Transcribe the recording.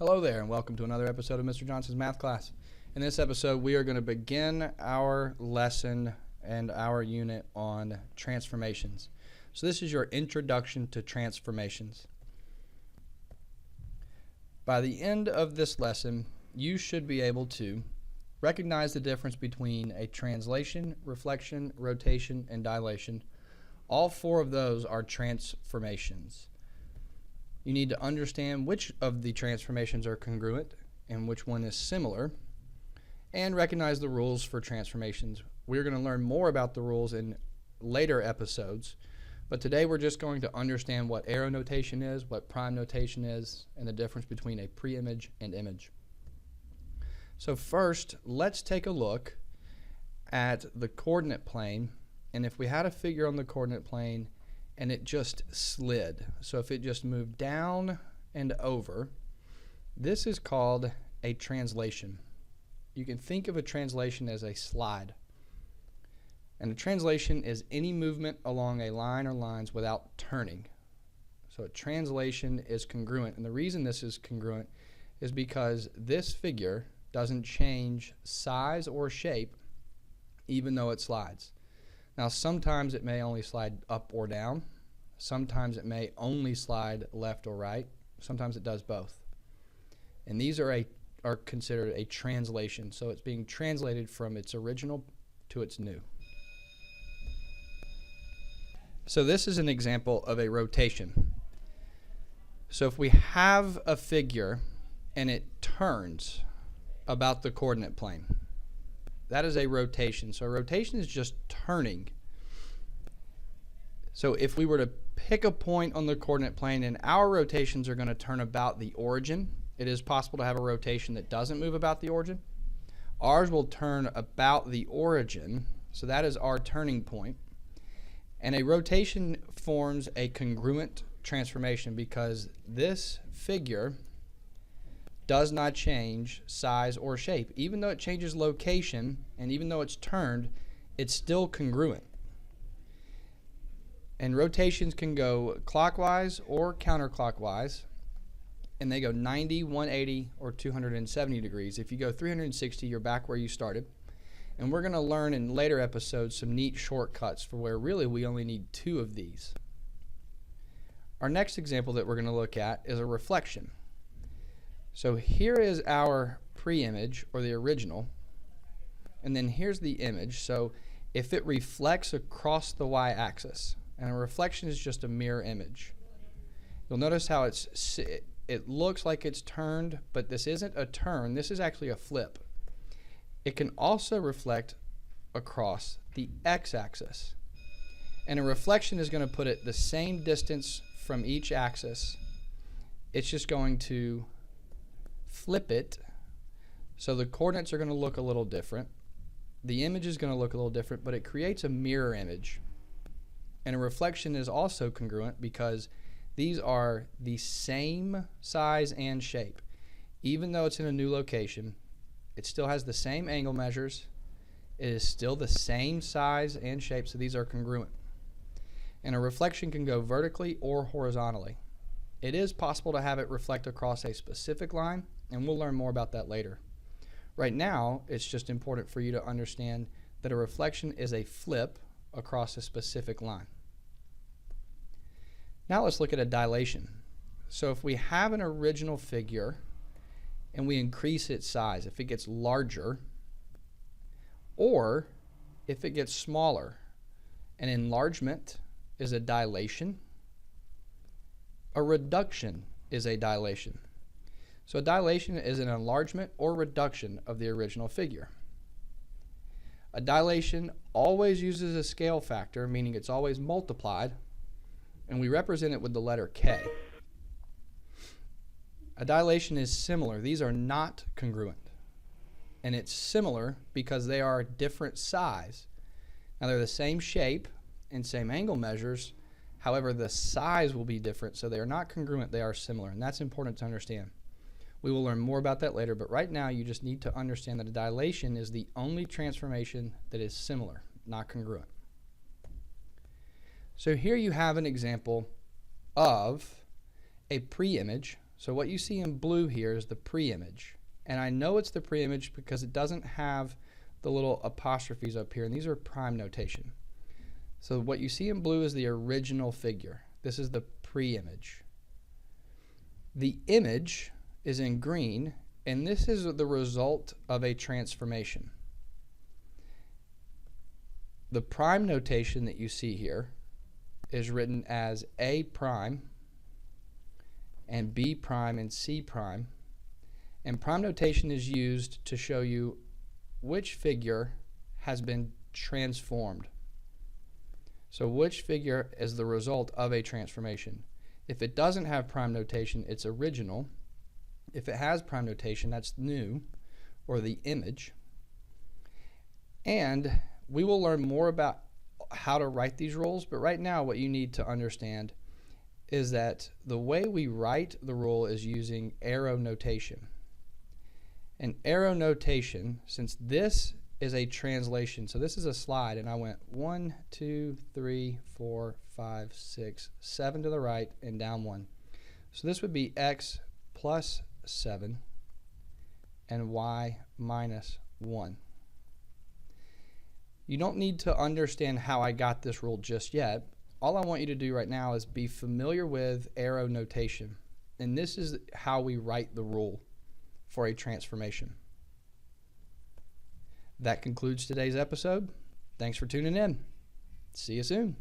Hello there, and welcome to another episode of Mr. Johnson's Math Class. In this episode, we are going to begin our lesson and our unit on transformations. So this is your introduction to transformations. By the end of this lesson, you should be able to recognize the difference between a translation, reflection, rotation, and dilation. All four of those are transformations. You need to understand which of the transformations are congruent and which one is similar, and recognize the rules for transformations. We're going to learn more about the rules in later episodes, but today we're just going to understand what arrow notation is, what prime notation is, and the difference between a pre-image and image. So first, let's take a look at the coordinate plane, and if we had a figure on the coordinate plane and it just slid, so if it just moved down and over, this is called a translation. You can think of a translation as a slide. And a translation is any movement along a line or lines without turning. So a translation is congruent, and the reason this is congruent is because this figure doesn't change size or shape even though it slides. Now sometimes it may only slide up or down, sometimes it may only slide left or right, sometimes it does both. And these are considered a translation, so it's being translated from its original to its new. So this is an example of a rotation. So if we have a figure and it turns about the coordinate plane, that is a rotation. So a rotation is just turning. So if we were to pick a point on the coordinate plane and our rotations are going to turn about the origin, it is possible to have a rotation that doesn't move about the origin. Ours will turn about the origin, so that is our turning point. And a rotation forms a congruent transformation because this figure does not change size or shape. Even though it changes location and even though it's turned, it's still congruent. And rotations can go clockwise or counterclockwise, and they go 90, 180, or 270 degrees. If you go 360, you're back where you started. And we're going to learn in later episodes some neat shortcuts for where really we only need two of these. Our next example that we're going to look at is a reflection. So here is our pre-image, or the original, and then here's the image. So if it reflects across the y-axis, and a reflection is just a mirror image, you'll notice how it looks like it's turned, but this isn't a turn, this is actually a flip. It can also reflect across the x-axis, and a reflection is going to put it the same distance from each axis. It's just going to flip it, so the coordinates are going to look a little different. The image is going to look a little different, but it creates a mirror image. And a reflection is also congruent because these are the same size and shape. Even though it's in a new location, it still has the same angle measures. It is still the same size and shape, so these are congruent. And a reflection can go vertically or horizontally. It is possible to have it reflect across a specific line, and we'll learn more about that later. Right now, it's just important for you to understand that a reflection is a flip across a specific line. Now let's look at a dilation. So if we have an original figure and we increase its size, if it gets larger, or if it gets smaller, an enlargement is a dilation. A reduction is a dilation. So a dilation is an enlargement or reduction of the original figure. A dilation always uses a scale factor, meaning it's always multiplied, and we represent it with the letter K. A dilation is similar. These are not congruent. And it's similar because they are a different size. Now they're the same shape and same angle measures, however the size will be different, so they are not congruent, they are similar, and that's important to understand. We will learn more about that later, but right now you just need to understand that a dilation is the only transformation that is similar, not congruent. So here you have an example of a pre-image. So what you see in blue here is the pre-image. And I know it's the pre-image because it doesn't have the little apostrophes up here, and these are prime notation. So what you see in blue is the original figure. This is the pre-image. The image is in green, and this is the result of a transformation. The prime notation that you see here is written as A prime and B prime and C prime. And prime notation is used to show you which figure has been transformed. So which figure is the result of a transformation. If it doesn't have prime notation, it's original. If it has prime notation, that's new, or the image. And we will learn more about how to write these rules, but right now what you need to understand is that the way we write the rule is using arrow notation. And arrow notation, since this is a translation, so this is a slide, and I went 1, 2, 3, 4, 5, 6, 7 to the right and down 1. So this would be x plus 7 and y minus 1. You don't need to understand how I got this rule just yet. All I want you to do right now is be familiar with arrow notation. And this is how we write the rule for a transformation. That concludes today's episode. Thanks for tuning in. See you soon.